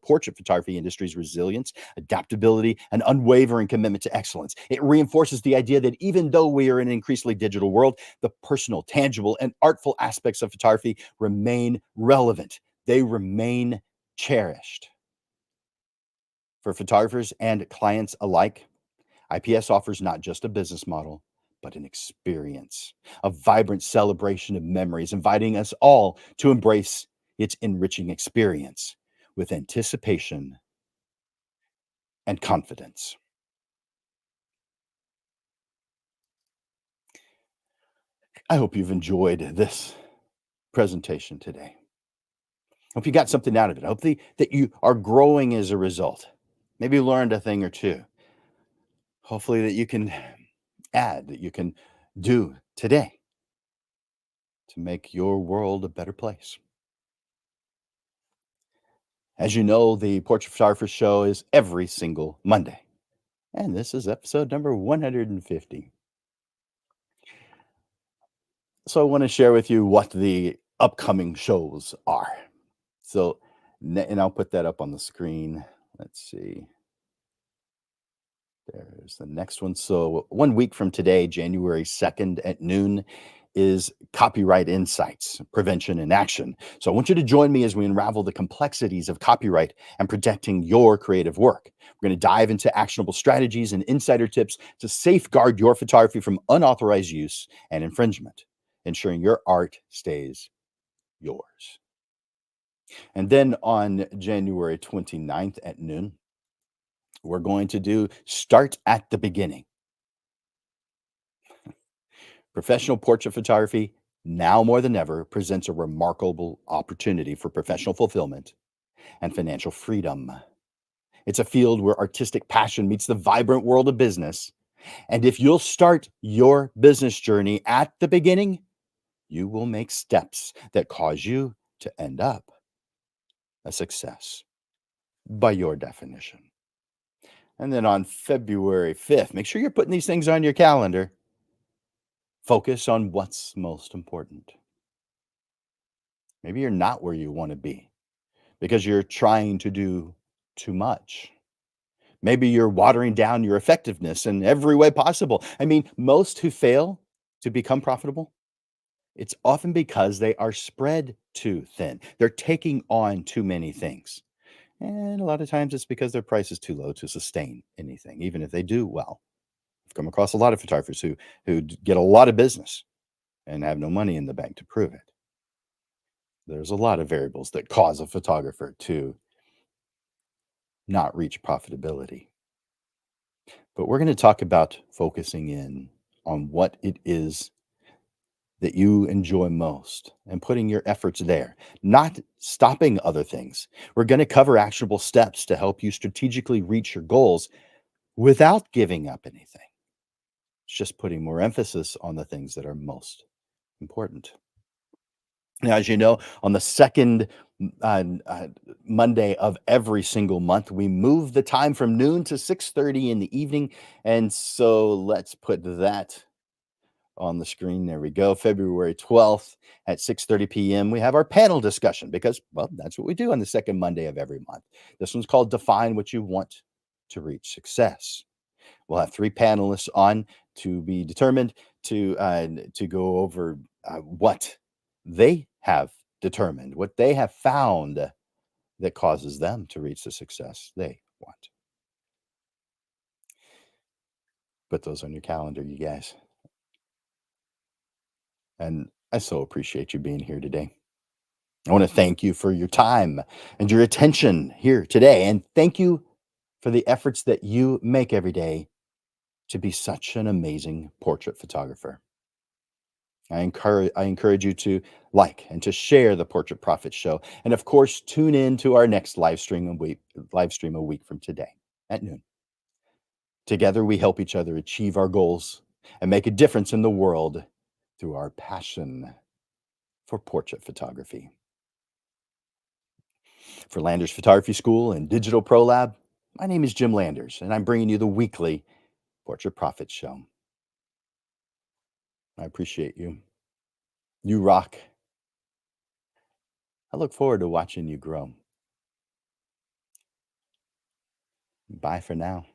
portrait photography industry's resilience, adaptability, and unwavering commitment to excellence. It reinforces the idea that even though we are in an increasingly digital world, the personal, tangible, and artful aspects of photography remain relevant. They remain cherished. For photographers and clients alike, IPS offers not just a business model, but an experience, a vibrant celebration of memories, inviting us all to embrace its enriching experience with anticipation and confidence. I hope you've enjoyed this presentation today. Hope you got something out of it. I hope that you are growing as a result. Maybe you learned a thing or two. Hopefully, that you can add, that you can do today to make your world a better place. As you know, the Portrait Photographer Show is every single Monday, and this is episode number 150. So, I want to share with you what the upcoming shows are. So, and I'll put that up on the screen. Let's see. There's the next one. So, 1 week from today, January 2nd at noon, is Copyright Insights, Prevention and Action. So, I want you to join me as we unravel the complexities of copyright and protecting your creative work. We're going to dive into actionable strategies and insider tips to safeguard your photography from unauthorized use and infringement, ensuring your art stays yours. And then on January 29th at noon, we're going to do Start at the Beginning. Professional portrait photography, now more than ever, presents a remarkable opportunity for professional fulfillment and financial freedom. It's a field where artistic passion meets the vibrant world of business. And if you'll start your business journey at the beginning, you will make steps that cause you to end up a success by your definition. And then on February 5th, make sure you're putting these things on your calendar. Focus on what's most important. Maybe you're not where you want to be because you're trying to do too much. Maybe you're watering down your effectiveness in every way possible. I mean, most who fail to become profitable, it's often because they are spread too thin. They're taking on too many things. And a lot of times it's because their price is too low to sustain anything, even if they do well. I've come across a lot of photographers who get a lot of business and have no money in the bank to prove it. There's a lot of variables that cause a photographer to not reach profitability. But we're going to talk about focusing in on what it is that you enjoy most and putting your efforts there, not stopping other things. We're going to cover actionable steps to help you strategically reach your goals without giving up anything. It's just putting more emphasis on the things that are most important. Now, as you know, on the second Monday of every single month, we move the time from noon to 6:30 in the evening. And so let's put that on the screen. There we go. February 12th at 6:30 p.m. We have our panel discussion because, well, that's what we do on the second Monday of every month. This one's called Define What You Want to Reach Success. We'll have three panelists on to be determined to go over what they have determined, what they have found that causes them to reach the success they want. Put those on your calendar, you guys. And I so appreciate you being here today. I want to thank you for your time and your attention here today. And thank you for the efforts that you make every day to be such an amazing portrait photographer. I encourage you to like and to share the Portrait Profit Show. And of course, tune in to our next live stream a week from today at noon. Together, we help each other achieve our goals and make a difference in the world through our passion for portrait photography. For Landers Photography School and Digital Pro Lab, my name is Jim Landers, and I'm bringing you the weekly Portrait Profit Show. I appreciate you. You rock. I look forward to watching you grow. Bye for now.